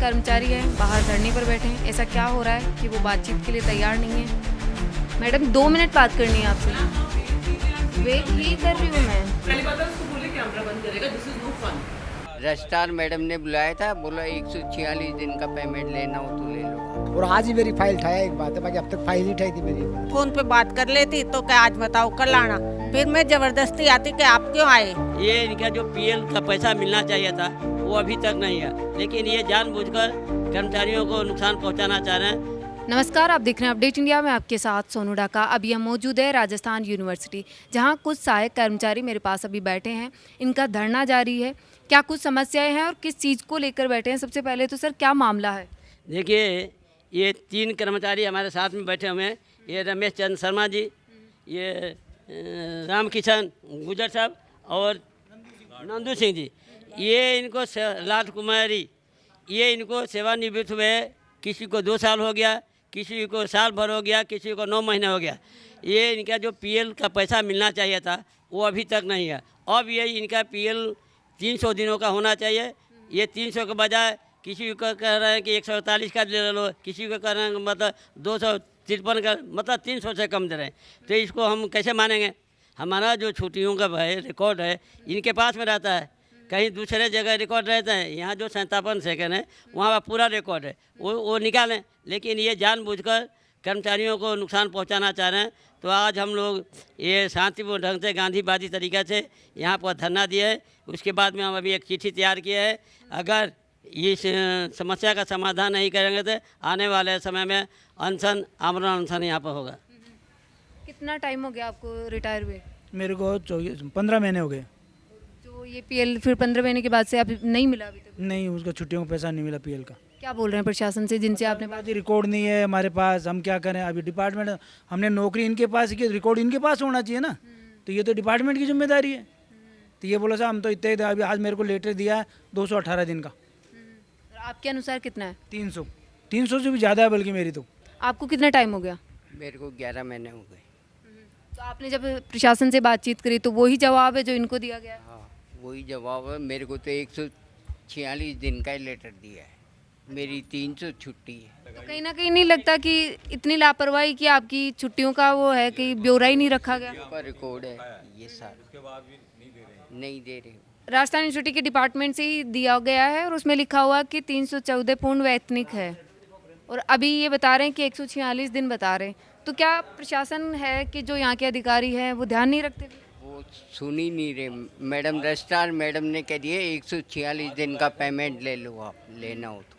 कर्मचारी हैं बाहर धरने पर बैठे हैं। ऐसा क्या हो रहा है कि वो बातचीत के लिए तैयार नहीं है। मैडम 2 मिनट बात करनी है आपसे। वेट ही कर रही हूँ मैं। पहली बात है उसको बोले कैमरा बंद करेगा, this is no fun. Registrar madam ने बुलाया था, बोला 146 दिन का पेमेंट लेना हो तो ले लो। और आज ही मेरी फाइल उठाया, एक बात है, बाकी अब तक फाइल नहीं उठाई थी मेरी। फोन पे बात कर लेती तो क्या आज बताओ कल आना, फिर मैं जबरदस्ती आती कि आप क्यों आए। ये इनका जो पीएल का पैसा मिलना चाहिए था वो अभी तक नहीं है, लेकिन ये जानबूझकर कर्मचारियों को नुकसान पहुंचाना चाह रहे हैं। नमस्कार, आप देख रहे हैं अपडेट इंडिया में, आपके साथ सोनू डाका। अभी हम मौजूद है राजस्थान यूनिवर्सिटी, जहां कुछ सहायक कर्मचारी मेरे पास अभी बैठे हैं। इनका धरना जारी है। क्या कुछ समस्याएं हैं और किस चीज़ को लेकर बैठे हैं? सबसे पहले तो सर क्या मामला है? देखिए, ये 3 कर्मचारी हमारे साथ में बैठे हुए हैं। ये रमेश चंद्र शर्मा जी, ये राम किशन गुजर साहब और नंदू सिंह जी। ये इनको लाल कुमारी, ये इनको सेवानिवृत्त हुए, किसी को 2 साल हो गया, किसी को साल भर हो गया, किसी को 9 महीने हो गया। ये इनका जो पीएल का पैसा मिलना चाहिए था वो अभी तक नहीं है। अब ये इनका पीएल 300 दिनों का होना चाहिए। ये 300 के बजाय किसी को कह रहे हैं कि 148 का ले लो, किसी को कह रहे हैं मतलब 253 का, मतलब 300 से कम दे रहे हैं। तो इसको हम कैसे मानेंगे? हमारा जो छुट्टियों का है रिकॉर्ड है इनके पास में रहता है, कहीं दूसरे जगह रिकॉर्ड रहते हैं। यहाँ जो 57 सेकंड है वहाँ पर पूरा रिकॉर्ड है, वो निकालें। लेकिन ये जानबूझकर कर्मचारियों को नुकसान पहुँचाना चाह रहे हैं। तो आज हम लोग ये शांतिपूर्ण ढंग से गांधीवादी तरीके से यहाँ पर धरना दिए है। उसके बाद में हम अभी एक चिट्ठी तैयार किए है। अगर इस समस्या का समाधान नहीं करेंगे तो आने वाले समय में अनशन, आमरण अनशन यहाँ पर होगा। कितना टाइम हो गया आपको रिटायर हुए? मेरे को 15 महीने हो गए। तो ये पीएल फिर 15 महीने के बाद से आप नहीं मिला अभी तक? नहीं, उसका छुट्टियों का पैसा नहीं मिला पीएल का। क्या बोल रहे हैं प्रशासन से जिनसे आपने बात? बात रिकॉर्ड नहीं है हमारे पास, हम क्या करें? अभी डिपार्टमेंट, हमने नौकरी इनके पास की, रिकॉर्ड इनके पास होना चाहिए ना। तो ये तो डिपार्टमेंट की जिम्मेदारी है। तो ये बोला साहब हम तो इतने, अभी आज मेरे को लेटर दिया है 218 दिन का। आपके अनुसार कितना है? 300 से भी ज़्यादा है बल्कि मेरी तो। आपको कितना टाइम हो गया? मेरे को 11 महीने हो गए। तो आपने जब प्रशासन से बातचीत करी तो वही जवाब है जो इनको दिया गया है? हाँ, वही जवाब है। मेरे को तो 146 दिन का ही लेटर दिया है। मेरी 300 छुट्टी है। तो कहीं ना कहीं नहीं लगता कि इतनी लापरवाही कि आपकी छुट्टियों का वो है कि ब्यौरा ही नहीं रखा गया? का रिकॉर्ड है ये सारा, नहीं दे रहे। राजस्थान यूनिवर्सिटी के डिपार्टमेंट से ही दिया गया है और उसमें लिखा हुआ कि 314 पूर्ण वैतनिक है, और अभी ये बता रहे हैं कि 146 दिन बता रहे हैं। तो क्या प्रशासन है कि जो यहाँ के अधिकारी हैं वो ध्यान नहीं रखते? वो सुन ही नहीं रहे। मैडम रजिस्ट्रार मैडम ने कह दिया 146 दिन का पेमेंट ले लो, आप लेना हो तो।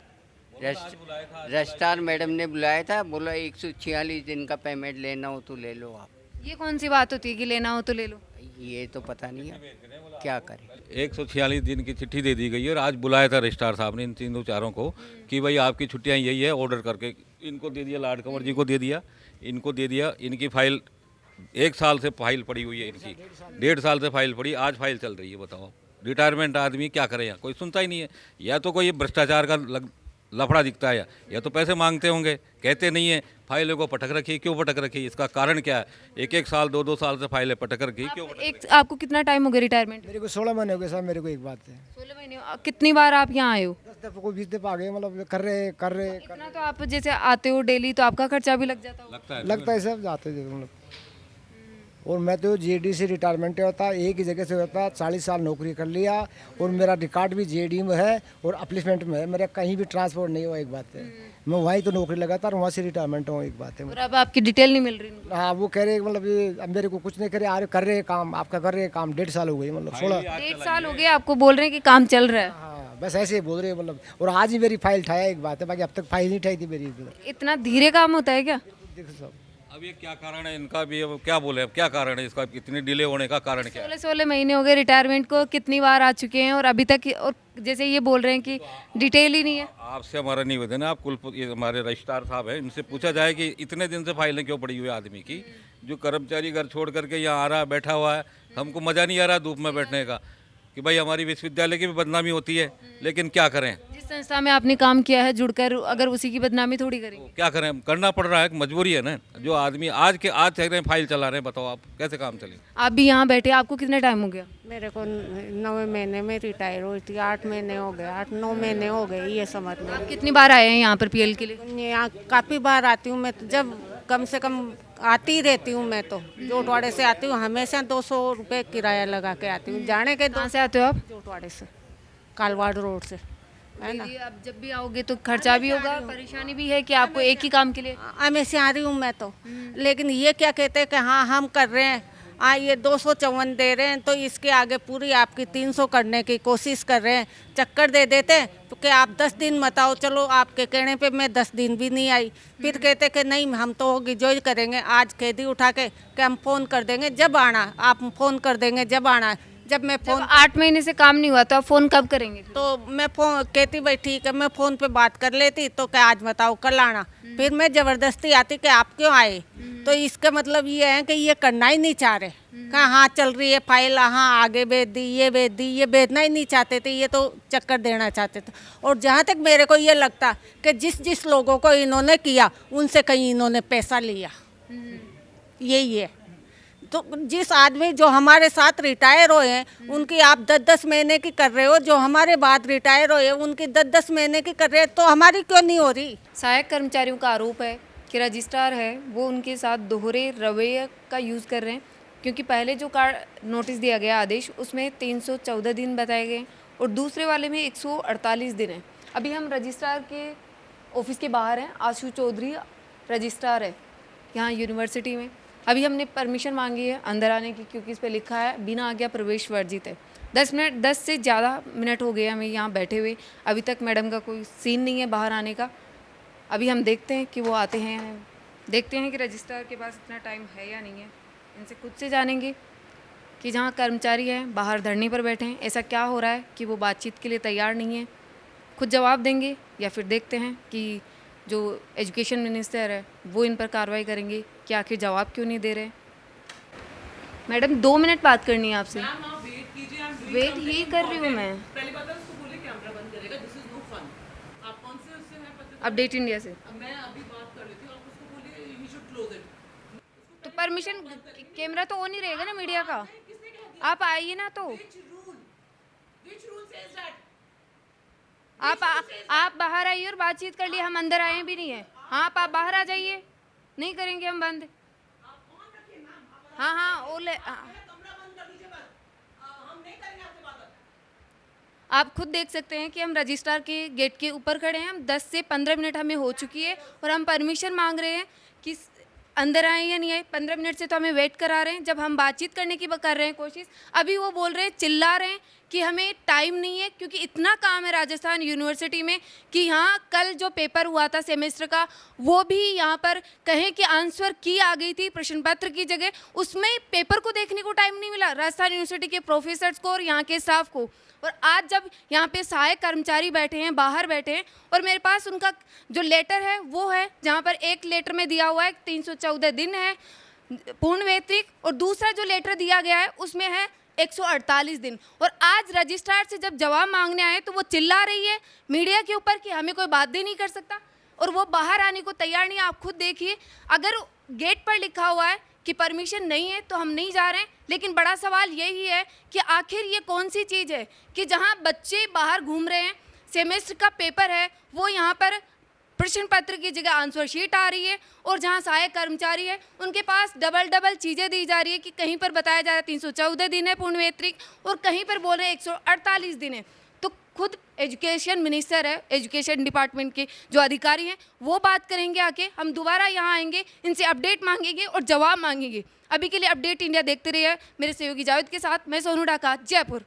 रजिस्ट्रार मैडम ने बुलाया था, बोला 146 दिन का पेमेंट लेना हो तो ले लो आप। ये कौन सी बात होती है कि लेना हो तो ले लो? ये तो पता नहीं है, क्या करें। 146 दिन की चिट्ठी दे दी गई है और आज बुलाया था रजिस्ट्रार साहब ने इन तीनों चारों को कि भाई आपकी छुट्टियां यही है, ऑर्डर करके इनको दे दिया, लाड कंवर जी को दे दिया, इनको दे दिया। इनकी फाइल 1 साल से फाइल पड़ी हुई है, इनकी 1.5 साल से फाइल पड़ी, आज फाइल चल रही है। बताओ, रिटायरमेंट आदमी क्या करे? यहाँ कोई सुनता ही नहीं है। या तो कोई भ्रष्टाचार का लफड़ा दिखता है, या तो पैसे मांगते होंगे, कहते नहीं है। फाइलों को पटक रखी, क्यों पटक रखी? इसका कारण क्या है? 1 साल 2 साल से फाइलें पटक रखी, क्यों पटक रखी? आपको कितना टाइम हो गया रिटायरमेंट? मेरे को 16 महीने हो गए साहब। मेरे को एक बात है, 16 महीने। कितनी बार आप यहाँ आए हो? 10 दफा को 20 दफा आ गए, मतलब कर रहे इतना तो आप जैसे आते हो डेली तो आपका खर्चा भी लग जाता होगा। लगता है सब जाते थे मतलब। और मैं तो जेडी से रिटायरमेंट होता, एक ही जगह से होता, 40 साल नौकरी कर लिया, और मेरा रिकॉर्ड भी जेडी में है और अपलिसमेंट में है। मेरा कहीं भी ट्रांसपोर्ट नहीं हुआ, एक बात है। मैं वहीं तो नौकरी लगाता और वहाँ से रिटायरमेंट हूँ, एक बात है। और अब आपकी डिटेल नहीं मिल रही? हाँ, वो कह रहे मतलब ये अब मेरे को कुछ नहीं करे, आ रहे कर रहे काम, आपका कर रहे काम। 1.5 साल हो गई, मतलब 16 1.5 साल हो गया आपको बोल रहे हैं कि काम चल रहा है? हाँ, बस ऐसे ही बोल रहे हैं मतलब। और आज ही मेरी फाइल उठाया, एक बात है, बाकी अब तक फाइल नहीं उठाई थी मेरी। इतना धीरे काम होता है क्या? देखो सब, अब ये क्या कारण है इनका भी? अब क्या बोले, अब क्या कारण है इसका? इतनी डिले होने का कारण क्या है? 16 महीने हो गए रिटायरमेंट को, कितनी बार आ चुके हैं और अभी तक, और जैसे ये बोल रहे हैं कि डिटेल ही नहीं है। आपसे हमारा निवेदन है, आप ये हमारे रजिस्ट्रार साहब हैं, इनसे पूछा जाए कि इतने दिन से फाइलें क्यों पड़ी हुई आदमी की? जो कर्मचारी घर छोड़ करके यहाँ आ रहा है, बैठा हुआ है, हमको मज़ा नहीं आ रहा धूप में बैठने का, कि भाई हमारी विश्वविद्यालय की भी बदनामी होती है, लेकिन क्या करें। जिस संस्था में आपने काम किया है जुड़कर, अगर उसी की बदनामी थोड़ी करेंगे। क्या करें, करना पड़ रहा है, मजबूरी है ना। जो आदमी आज चल रहे हैं, फाइल चला रहे हैं, बताओ आप कैसे काम चले। आप भी यहाँ बैठे, आपको कितना टाइम हो गया? मेरे को 9वें महीने में रिटायर हुई थी, 8 महीने हो गए, 8-9 महीने हो गए, ये समझ लो। आप कितनी बार आए हैं यहाँ पर पीएल के लिए? यहाँ काफ़ी बार आती हूँ मैं, तो जब कम से कम आती ही रहती हूँ मैं, तो जोटवाड़े से आती हूँ, हमेशा 200 रुपये किराया लगा के आती हूँ, जाने के कहाँ से आते हो आप? जोटवाड़े से, कालवाड़ रोड से, है ना। दीदी, अब जब भी आओगे तो खर्चा भी होगा, परेशानी भी है कि आपको एक ही काम के लिए। हमेशा आ रही हूँ मैं तो, लेकिन ये क्या कहते हैं कि हाँ हम कर रहे हैं, ये 254 दे रहे हैं, तो इसके आगे पूरी आपकी 300 करने की कोशिश कर रहे हैं, चक्कर दे देते हैं तो कि आप 10 दिन मत आओ। चलो आपके कहने पे मैं 10 दिन भी नहीं आई, फिर कहते कि नहीं हम तो होगी जो ही करेंगे, आज कैदी उठा के कि हम फ़ोन कर देंगे जब आना, आप फ़ोन कर देंगे जब आना। जब मैं जब 8 महीने से काम नहीं हुआ तो आप फ़ोन कब करेंगे? तो मैं फ़ोन कहती भाई ठीक है, मैं फ़ोन पे बात कर लेती, तो क्या आज बताओ कल आना, फिर मैं ज़बरदस्ती आती कि आप क्यों आए। तो इसका मतलब ये है कि ये करना ही नहीं चाह रहे, कहाँ हाँ चल रही है फाइल, हाँ आगे भेज दी, ये भेजना ही नहीं चाहते थे, ये तो चक्कर देना चाहते थे। और जहाँ तक मेरे को ये लगता कि जिस जिस लोगों को इन्होंने किया उनसे कहीं इन्होंने पैसा लिया, यही है। तो जिस आदमी जो हमारे साथ रिटायर हुए हैं उनकी आप 10-10 महीने की कर रहे हो, जो हमारे बाद रिटायर हुए हैं उनकी 10-10 महीने की कर रहे हैं, तो हमारी क्यों नहीं हो रही। सहायक कर्मचारियों का आरोप है कि रजिस्ट्रार है वो उनके साथ दोहरे रवैये का यूज़ कर रहे हैं, क्योंकि पहले जो कार्ड नोटिस दिया गया आदेश उसमें 314 दिन बताए गए और दूसरे वाले में 148 दिन है। अभी हम रजिस्ट्रार के ऑफिस के बाहर हैं, आशु चौधरी रजिस्ट्रार है यहाँ यूनिवर्सिटी में। अभी हमने परमिशन मांगी है अंदर आने की, क्योंकि इस पर लिखा है बिना आज्ञा प्रवेश वर्जित है। 10 से ज़्यादा मिनट हो गए हमें यहाँ बैठे हुए, अभी तक मैडम का कोई सीन नहीं है बाहर आने का। अभी हम देखते हैं कि वो आते हैं, देखते हैं कि रजिस्ट्रार के पास इतना टाइम है या नहीं है। इनसे खुद से जानेंगे कि जहाँ कर्मचारी हैं बाहर धरने पर बैठे हैं, ऐसा क्या हो रहा है कि वो बातचीत के लिए तैयार नहीं है। खुद जवाब देंगे या फिर देखते हैं कि जो एजुकेशन मिनिस्टर है वो इन पर कार्रवाई करेंगे कि आखिर जवाब क्यों नहीं दे रहे। मैडम 2 मिनट बात करनी है आपसे। मैम आप वेट कीजिए, आई एम वेट ही कर रही हूँ मैं। पहली बात है उसको बोलिए कैमरा बंद करेगा, दिस इज नो फन। आप कौन से उससे हैं पता? अपडेट इंडिया से। मैं अभी बात कर लेती हूँ, आप उसको बोलिए ही शुड क्लोज इट। तो परमिशन, कैमरा तो ऑन ही रहेगा ना मीडिया का। आप आइए ना, तो व्हिच रूल सेज दैट? आप बाहर आइए और बातचीत कर लिए, हम अंदर आए भी नहीं है। हाँ आप बाहर आ जाइए, नहीं करेंगे हम बंद। हाँ हाँ ओले आप खुद देख सकते हैं कि हम रजिस्ट्रार के गेट के ऊपर खड़े हैं। हम 10 से 15 मिनट हमें हो चुकी है और हम परमिशन मांग रहे हैं कि अंदर आए या नहीं आए। 15 मिनट से तो हमें वेट करा रहे हैं, जब हम बातचीत करने की कर रहे हैं कोशिश, अभी वो बोल रहे हैं, चिल्ला रहे हैं कि हमें टाइम नहीं है, क्योंकि इतना काम है राजस्थान यूनिवर्सिटी में कि यहाँ कल जो पेपर हुआ था सेमेस्टर का वो भी यहाँ पर कहें कि आंसर की आ गई थी प्रश्न पत्र की जगह, उसमें पेपर को देखने को टाइम नहीं मिला राजस्थान यूनिवर्सिटी के प्रोफेसर्स को और यहाँ के स्टाफ को। और आज जब यहाँ पे सहायक कर्मचारी बैठे हैं, बाहर बैठे हैं, और मेरे पास उनका जो लेटर है वो है, जहाँ पर एक लेटर में दिया हुआ है 314 दिन है पूर्ण वेतनिक, और दूसरा जो लेटर दिया गया है उसमें है 148 दिन। और आज रजिस्ट्रार से जब जवाब मांगने आए तो वो चिल्ला रही है मीडिया के ऊपर कि हमें कोई बात भी नहीं कर सकता, और वो बाहर आने को तैयार नहीं है। आप खुद देखिए, अगर गेट पर लिखा हुआ है कि परमिशन नहीं है तो हम नहीं जा रहे हैं, लेकिन बड़ा सवाल यही है कि आखिर ये कौन सी चीज़ है कि जहाँ बच्चे बाहर घूम रहे हैं, सेमेस्टर का पेपर है, वो यहाँ पर प्रश्न पत्र की जगह आंसर शीट आ रही है, और जहाँ सहायक कर्मचारी है उनके पास डबल चीज़ें दी जा रही है कि कहीं पर बताया जा रहा है 314 दिन है पूर्ण वेतनिक और कहीं पर बोल रहे हैं 148 दिन है। तो खुद एजुकेशन मिनिस्टर है, एजुकेशन डिपार्टमेंट के जो अधिकारी हैं वो बात करेंगे आके, हम दोबारा यहाँ आएंगे, इनसे अपडेट मांगेंगे और जवाब मांगेंगे। अभी के लिए अपडेट इंडिया देखते रहिए मेरे सहयोगी जावेद के साथ। मैं सोनू ढाका, जयपुर।